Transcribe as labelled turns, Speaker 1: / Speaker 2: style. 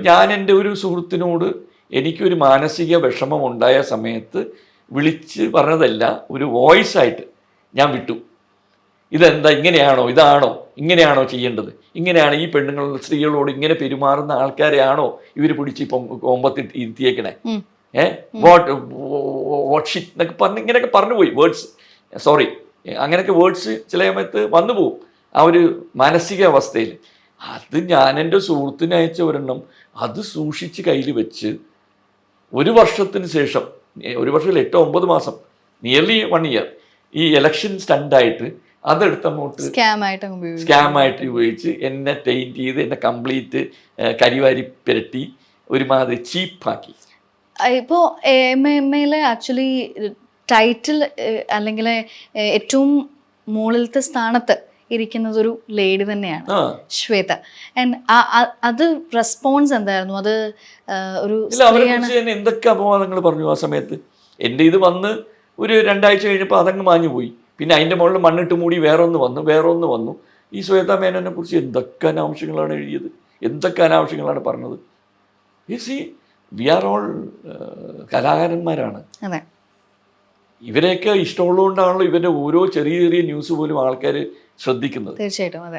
Speaker 1: ഞാൻ എൻ്റെ ഒരു സുഹൃത്തിനോട് എനിക്കൊരു മാനസിക വിഷമം ഉണ്ടായ സമയത്ത് വിളിച്ച് പറഞ്ഞതല്ല, ഒരു വോയിസ് ആയിട്ട് ഞാൻ വിട്ടു. ഇതെന്താ, ഇങ്ങനെയാണോ, ഇതാണോ, ഇങ്ങനെയാണോ ചെയ്യേണ്ടത്, ഇങ്ങനെയാണ് ഈ പെണ്ണുങ്ങൾ സ്ത്രീകളോട് ഇങ്ങനെ പെരുമാറുന്ന ആൾക്കാരെയാണോ ഇവർ പിടിച്ച് ഇപ്പം കൊമ്പത്തിൽ ഇരുത്തിയേക്കണേ, വാട്ട് ഷിറ്റ് എന്നൊക്കെ പറഞ്ഞ് ഇങ്ങനെയൊക്കെ പറഞ്ഞു പോയി വേർഡ്സ്. സോറി, അങ്ങനെയൊക്കെ വേർഡ്സ് ചില സമയത്ത് വന്നു പോവും ആ ഒരു മാനസിക അവസ്ഥയിൽ. അത് ഞാൻ എൻ്റെ സുഹൃത്തിന് അയച്ച ഒരെണ്ണം അത് സൂക്ഷിച്ച് കയ്യിൽ വെച്ച് 1 വർഷത്തിന് ശേഷം, 1 വർഷത്തിൽ 8-9 മാസം, നിയർലി 1 ഇയർ, ഈ ഇലക്ഷൻ സ്റ്റണ്ടായിട്ട് അതെടുത്ത് അങ്ങോട്ട് സ്കാമായിട്ട് ഉപയോഗിച്ച് എന്നെ പെയിൻറ്റ് ചെയ്ത് എന്നെ കംപ്ലീറ്റ് കരിവാരി പുരട്ടി ഒരുമാതിരി ചീപ്പാക്കി.
Speaker 2: ഇപ്പോൾ AMMയിൽ ആക്ച്വലി ടൈറ്റിൽ അല്ലെങ്കിൽ ഏറ്റവും മുകളിലത്തെ സ്ഥാനത്ത് ഇരിക്കുന്നത് ഒരു ലേഡി തന്നെയാണ്, ശ്വേത. ആൻഡ് അത് റെസ്പോൺസ് എന്തായിരുന്നു? അത് ഒരു
Speaker 1: എന്തൊക്കെ അപവാദങ്ങൾ പറഞ്ഞു ആ സമയത്ത്. എൻ്റെ ഇത് വന്ന് ഒരു 2 ആഴ്ച കഴിഞ്ഞപ്പോൾ അതങ്ങ് മാഞ്ഞു പോയി. പിന്നെ അതിൻ്റെ മുകളിൽ മണ്ണിട്ട് മൂടി വേറെ ഒന്ന് വന്നു. ഈ ശ്വേത മേനോനെ കുറിച്ച് എന്തൊക്കെ അനാവശ്യങ്ങളാണ് എഴുതിയത്, എന്തൊക്കെ അനാവശ്യങ്ങളാണ് പറഞ്ഞത്. വി ആർ ഓൾ കലാകാരന്മാരാണ്. ഇവരെയൊക്കെ ഇഷ്ടമുള്ളതുകൊണ്ടാണല്ലോ ഇവരുടെ ഓരോ ചെറിയ ചെറിയ ന്യൂസ് പോലും ആൾക്കാർ ശ്രദ്ധിക്കുന്നത്.
Speaker 2: തീർച്ചയായിട്ടും അതെ.